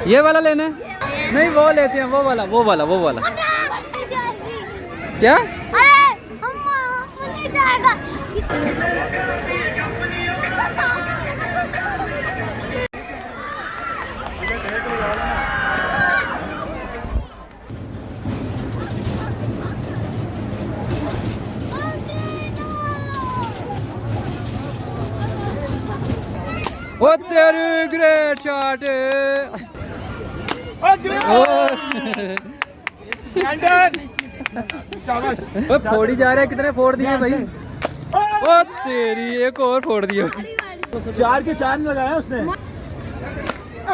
ये वाला लेना है? नहीं वो लेते हैं, वो वाला वो वाला वो वाला। क्या? अरे हम नहीं जाएगा। ओ तेरी ग्रेट शॉट। ओ फोड़ी जा रहा है, कितने फोड़ दिए भाई? ओ तेरी एक और फोड़ दिया। 4 के 4 लगाया उसने।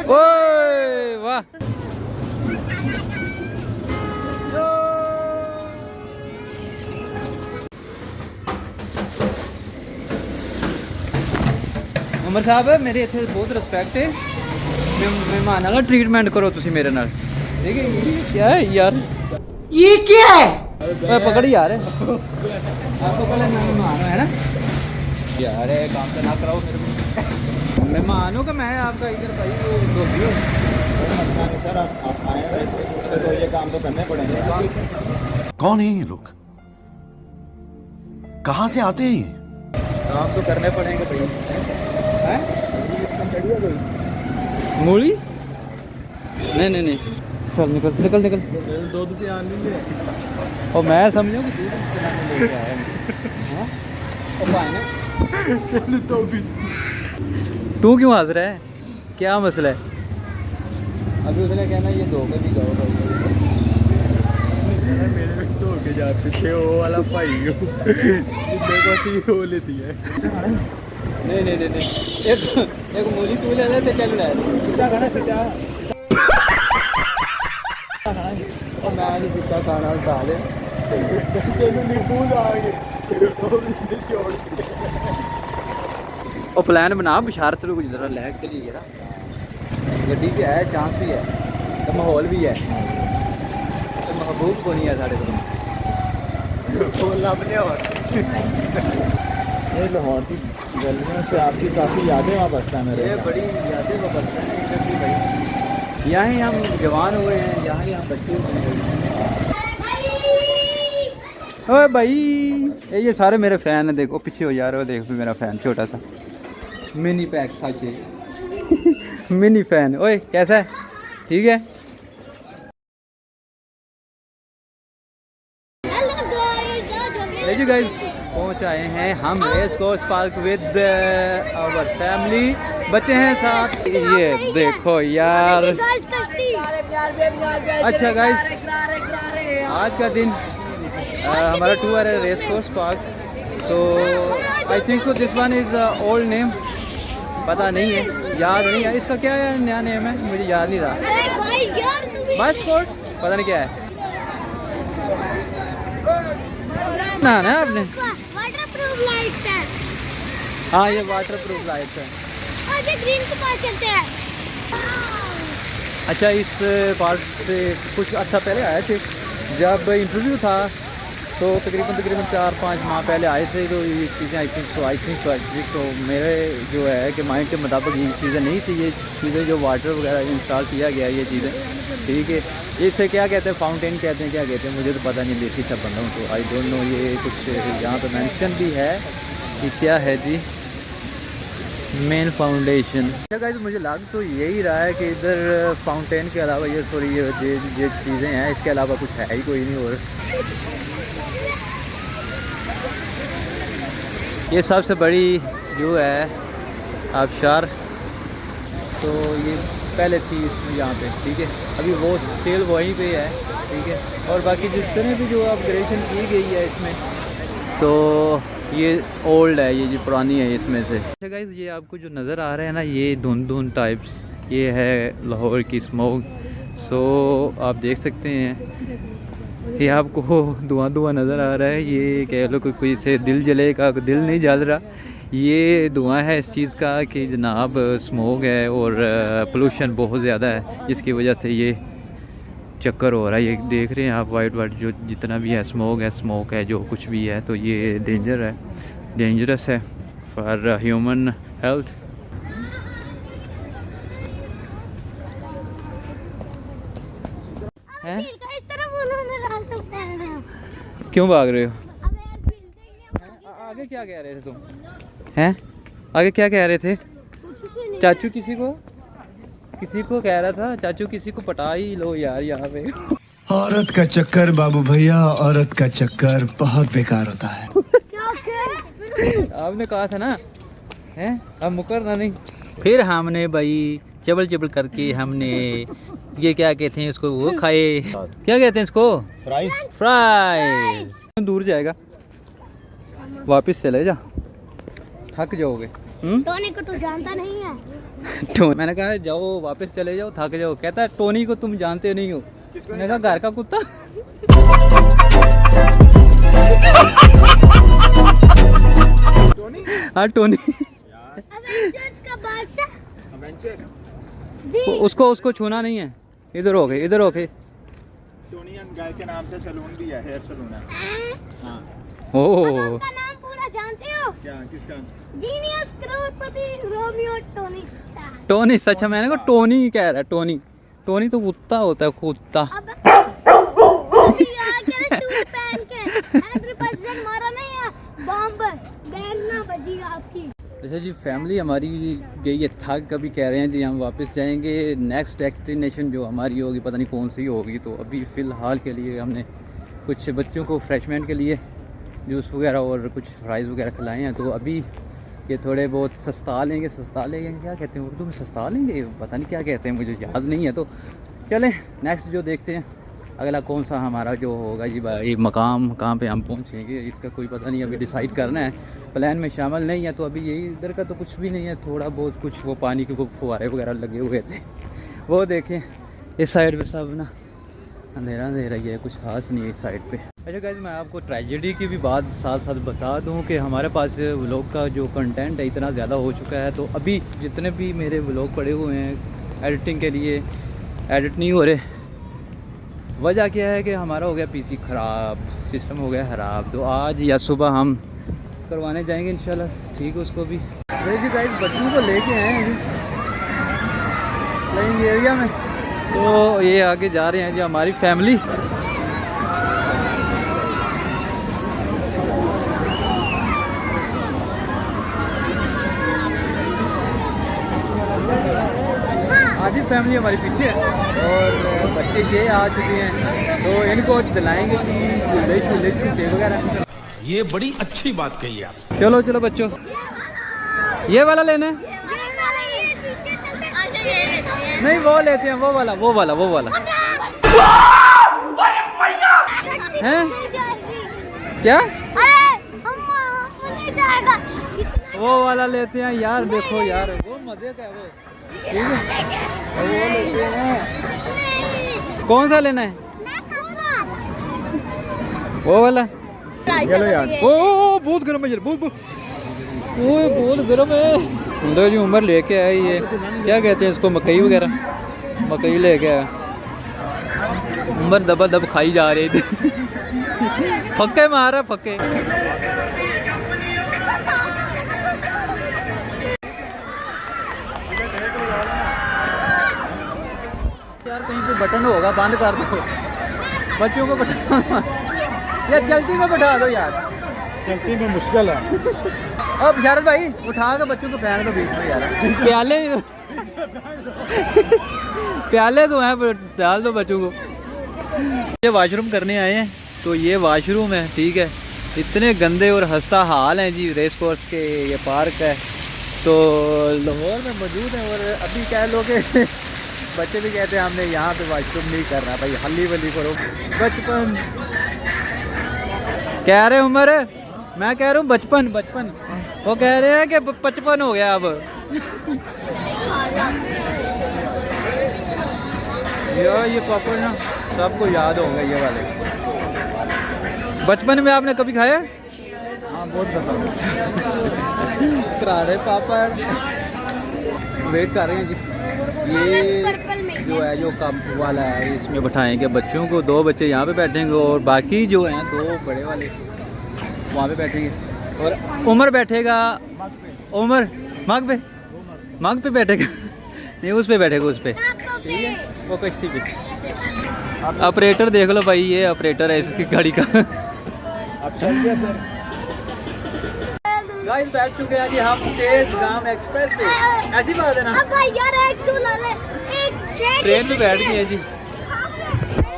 ओए वाह। उमर साहब मेरे इतने बहुत रिस्पेक्ट है, मेहमान का ट्रीटमेंट करो तुसी मेरे नाल, ठीक है? ये क्या है यार, ये क्या है? पकड़ यार, आपको पहले मेहमान है ना यार, काम तो ना कराओ मेरे को। मेहमान हो कि मैं आपका इधर भाई दोस्ती हो। सर आप आए हैं तो ये काम तो करने पड़ेंगे। कौन है ये लोग, कहाँ से आते हैं ये? काम तो करने पड़ेंगे भाई। हैं? मूली? नहीं नहीं नहीं, चल निकल निकल निकल। दूध की आन ली है। और मैं समझूं कि दूध लेके आया है। हाँ? और भाई ने तो भी तू क्यों हंस रहा है, क्या मसला है? अभी उसने कहना ये दो के भी जाओ भाई। मेरे में तो के जा पीछे वो वाला भाई देखो सी वो लेती है। नहीं नहीं नहीं नहीं, एक मूली तू ले ले तो क्या ले सीधा खाना सीधा और मैं नहीं सीधा खाना उठा ले। और प्लान बना बशारत को जरा लैग चली जरा, गड्डी भी है, चांस भी है, तो माहौल भी है, तो महबूब को नहीं है साढ़े को लाभने। और ये लाहौर की गलियों से आपकी काफ़ी यादें वापस में ये बड़ी यादें वापस भाई। यहाँ ही हम जवान हुए हैं, यहाँ ही हम बच्चे हुए हैं। ओए भाई ये सारे मेरे फ़ैन हैं, देखो पीछे हो जा रहे हो, देखो मेरा फ़ैन छोटा सा मिनी पैक साचे मिनी फ़ैन। ओए कैसा है, ठीक है? जी गाइस पहुंच आए हैं हम race course park with our family, बच्चे हैं साथ। ये देखो यार। अच्छा गाइस आज का दिन हमारा टूर है रेस कोर्स पार्क, तो I think so this one is old name, पता नहीं है, याद नहीं है इसका क्या है, नया नेम है मुझे याद नहीं रहा। बस स्पोर्ट पता नहीं क्या है ना आपने। वाटरप्रूफ लाइट्स है। हाँ ये वाटरप्रूफ लाइट्स है। और ये ग्रीन के पास चलते हैं। अच्छा इस पार्क से कुछ अच्छा पहले आए थे, जब इंटरव्यू था तो तकरीबन 4-5 माह पहले आए थे, तो ये चीज़ें आई थिंक तो मेरे जो है कि माइंड के मुताबिक ये चीज़ें नहीं थी, ये चीज़ें जो वाटर वगैरह इंस्टॉल किया गया ये चीज़ें, ठीक है? इसे क्या कहते हैं, फाउंटेन कहते हैं, क्या कहते हैं मुझे तो पता नहीं, देसी सब बंदा हूँ तो आई डोंट नो। ये कुछ यहाँ पे मेंशन भी है कि क्या है जी, मेन फाउंडेशन। क्या गाइस मुझे लग तो यही रहा है कि इधर फाउंटेन के अलावा ये चीज़ें हैं, इसके अलावा कुछ है ही कोई नहीं। और ये सबसे बड़ी जो है आबशार, तो ये पहले थी इसमें यहाँ पे, ठीक है? अभी वो स्टिल वहीं पे है, ठीक है? और बाकी जितने भी जो अपग्रेडेशन की गई है इसमें, तो ये ओल्ड है, ये जो पुरानी है इसमें से। अच्छा गाइस ये आपको जो नज़र आ रहा है ना, ये धुंध टाइप्स, ये है लाहौर की स्मोक। सो आप देख सकते हैं ये आपको धुआं नज़र आ रहा है, ये कह लो कि कोई से दिल जलेगा, दिल नहीं जल रहा, ये धुआं है इस चीज़ का कि जनाब स्मोक है और पोल्यूशन बहुत ज़्यादा है, जिसकी वजह से ये चक्कर हो रहा है। ये देख रहे हैं आप वाइट जो जितना भी है स्मोक है जो कुछ भी है, तो ये डेंजरस है फॉर ह्यूमन हेल्थ। हैं? झील का इस तरफ उन्होंने डाल सकते हैं। क्यों भाग रहे हो? अब यार झील देंगे आगे क्या कह रहे थे तुम? हैं? आगे क्या कह रहे थे? चाचू किसी को कह रहा था, चाचू किसी को पटा ही लो यार यहाँ पे। औरत का चक्कर बाबू भैया, औरत का चक्कर बहुत बेकार होता है। क्या क्या? आपने कहा था ना, हैं? अब मुकरना नहीं। फिर हमने भाई चबल चबल करके हमने ये क्या कहते हैं इसको, वो खाए। क्या कहते हैं इसको? फ्राइज। दूर जाएगा, वापस चले जा, थक जाओगे। टोनी को तो जानता नहीं है। तो मैंने कहा जाओ वापस चले जाओ, थक जाओ। कहता है टोनी को तुम जानते नहीं हो। मैंने कहा घर का कुत्ता। हाँ टोनी। एवेंजर्स का बादशाह। जी। उसको छूना नहीं है। इधर हो गए। टोनी गाय के नाम से सैलून भी है, हेयर सैलून है। हाँ। ओह उसका नाम पूरा जानते हो? क्या, किसका? जीनियस, करोड़पति, रोमियो, टोनी स्टार। टोनी, सच है। मैंने कहा टोनी कह रहा है। टोनी तो कुत्ता होता है, कुत्ता। अभी यार के सूट पहन के 100% मारा नहीं है, बॉम्ब बैंड ना बजी आपकी। अच्छा जी, फैमिली हमारी गई है थक। कभी कह रहे हैं जी हम वापस जाएंगे। नेक्स्ट डेस्टिनेशन जो हमारी होगी पता नहीं कौन सी होगी। तो अभी फ़िलहाल के लिए हमने कुछ बच्चों को फ्रेशमेंट के लिए जूस वगैरह और कुछ फ्राइज़ वगैरह खिलाए हैं। तो अभी ये थोड़े बहुत सस्ता लेंगे, क्या कहते हैं उर्दू में, सस्ता लेंगे, पता नहीं क्या कहते हैं, मुझे याद नहीं है। तो चलें नेक्स्ट जो देखते हैं अगला कौन सा हमारा जो होगा जी भाई मकाम, कहाँ पे हम पहुँचेंगे इसका कोई पता नहीं, अभी डिसाइड करना है। प्लान में शामिल नहीं है। तो अभी यही इधर का तो कुछ भी नहीं है, थोड़ा बहुत कुछ वो पानी के फुहारे वगैरह लगे हुए थे वो देखें। इस साइड पे सब ना अंधेरा ही है, कुछ खास नहीं है इस साइड पे। अच्छा गाइस, मैं आपको ट्रेजेडी की भी बात साथ साथ बता दूं कि हमारे पास व्लॉग का जो कंटेंट है इतना ज़्यादा हो चुका है। तो अभी जितने भी मेरे व्लॉग पड़े हुए हैं एडिटिंग के लिए, एडिट नहीं हो रहे। वजह क्या है कि हमारा हो गया पीसी ख़राब, सिस्टम हो गया ख़राब। तो आज या सुबह हम करवाने जाएंगे इंशाल्लाह, ठीक है उसको भी। जी गाइस, बच्चों को लेके आए हैं प्लेइंग एरिया में। तो ये आगे जा रहे हैं जी हमारी फैमिली। आधी फैमिली हमारी पीछे है और बच्चे ये आ चुके हैं। तो इनको दिलाएंगे कि झूले झूले वगैरह। ये बड़ी अच्छी बात कही आप। चलो चलो बच्चों, ये वाला लेना है? नहीं वो लेते हैं, वो वाला हैं? क्या? अरे हम नहीं जाएगा। वो वाला लेते हैं यार। देखो यार वो मजे का है वो, ठीक है वो लेते हैं। कौन सा लेना है? वो वाला। चलो यार। ओ बहुत गर्म है यार, बहुत गर्म है। उधर जी उमर लेके आए ये क्या कहते हैं इसको, मकई वगैरह, मकई लेके आया। उमर दबा दब खाई जा रही थी। फक्के मारा फक्के। यार कहीं पे बटन होगा, बंद कर दो बच्चों को। बटन यार चलती में बैठा दो यार, चलती में मुश्किल है। अब शरद भाई उठा के बच्चों को फेंक दो बीच में यार। प्याले तो हैं, डाल दो बच्चों को। ये वाशरूम करने आए हैं। तो ये वाशरूम है, ठीक है। इतने गंदे और हंसता हाल हैं जी रेस कोर्स के। ये पार्क है तो लाहौर में मौजूद है। और अभी कह लो कि बच्चे भी कहते हैं हमने यहाँ पे वाशरूम नहीं करना भाई, हल्ली वली करो। बचपन कह रहे उम्र, मैं कह रहा हूँ बचपन। वो कह रहे हैं कि 55 हो गया अब। ये पापड़ ना सबको याद होंगे ये वाले। बचपन में आपने कभी खाया? हाँ बहुत पसंद। करारे पापड़ वेट कर रहे हैं जी। ये जो है जो कप वाला है इसमें बैठाएंगे बच्चों को। 2 बच्चे यहाँ पे बैठेंगे और बाकी जो हैं 2 बड़े वाले वहाँ पे बैठेंगे। और उमर बैठेगा, उमर मग पे बैठेगा। नहीं उस पे बैठेगा उस पे, टापू पे। ठीक है, वो कश्ती पे। ऑपरेटर देख लो भाई, ये ऑपरेटर है इसकी गाड़ी का। अब चल गया सर। गाइस बैठ चुके हैं जी हम तेज गांव एक्सप्रेस पे। ऐसी बात है ना, अब भाई यार एक झूला ले, एक शेर ट्रेन पे बैठ गए हैं जी, हाँ,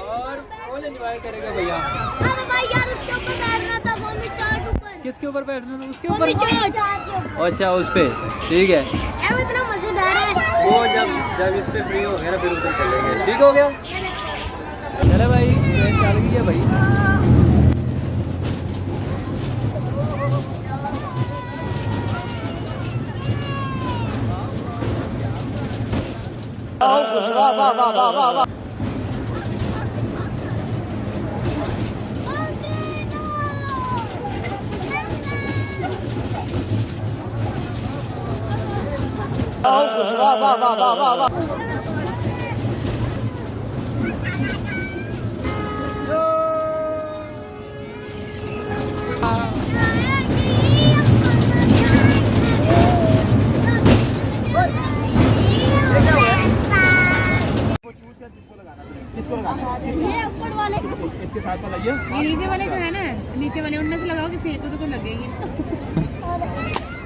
और फुल एंजॉय करेगा भैया। अरे भाई यार उसके ऊपर बैठना था, मम्मी चाट ऊपर। किसके ऊपर बैठना था? उसके मम्मी ऊपर। चाट। अच्छा उस पे, ठीक है। अब इतना मजेदार है। वो जब इस पे फ्री हो गया ना फिर उधर चलेंगे, ठीक हो गया। चले भाई, ट्रेन चल गई है भाई। ये ऊपर वाले इसके साथ में लगिए। ये नीचे वाले जो है ना, नीचे वाले उनमें से लगाओ, किसी एक को तो लगेगी।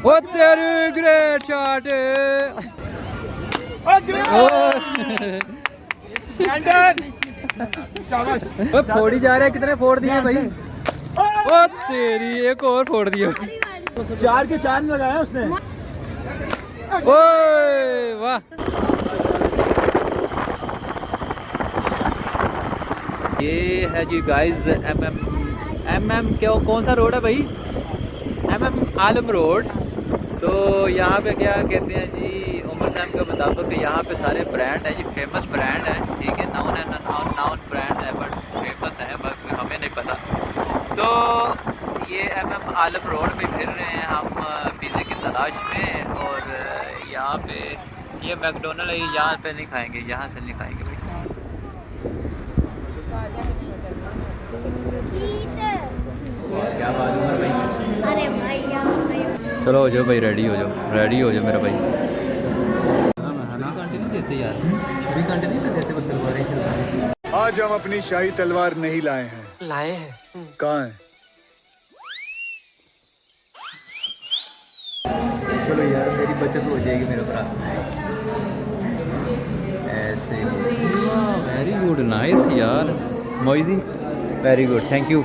ओ तेरी ग्रेट शॉट। शाबाश। ओ फोड़ी जा रहा है, कितने फोड़ दिए भाई? ओ तेरी, एक और फोड़ दिया। 4 के 4 लगाया उसने। ओए वाह। ये है जी गाइस एमएम क्या, कौन सा रोड है भाई? एमएम आलम रोड। तो यहाँ पे क्या कहते हैं जी, उमर साहब के मुताबिक यहाँ पे सारे ब्रांड है जी, फेमस ब्रांड है, ठीक है, नाउन है, नाउन ब्रांड है बट फेमस है, बट हमें नहीं पता। तो ये एमएम आलम रोड पे फिर रहे हैं हम पिज़्ज़े की तलाश में, और यहाँ पे ये मैकडोनल्ड है, यहाँ पे नहीं खाएंगे, यहाँ से नहीं खाएंगे भाई। क्या बात है उमर भाई? अरे भाई यार चलो हो जाओ भाई, रेडी हो जाओ, रेडी हो जाओ मेरा भाई। घंटे नहीं देते यार, 20 घंटे नहीं देते, वो तलवारें चलती हैं। आज हम अपनी शाही तलवार नहीं लाए हैं। लाए हैं? कहाँ है? चलो यार मेरी बचत हो जाएगी मेरे भरा। ऐसे वेरी गुड, नाइस यार मोइजी, वेरी गुड, थैंक यू।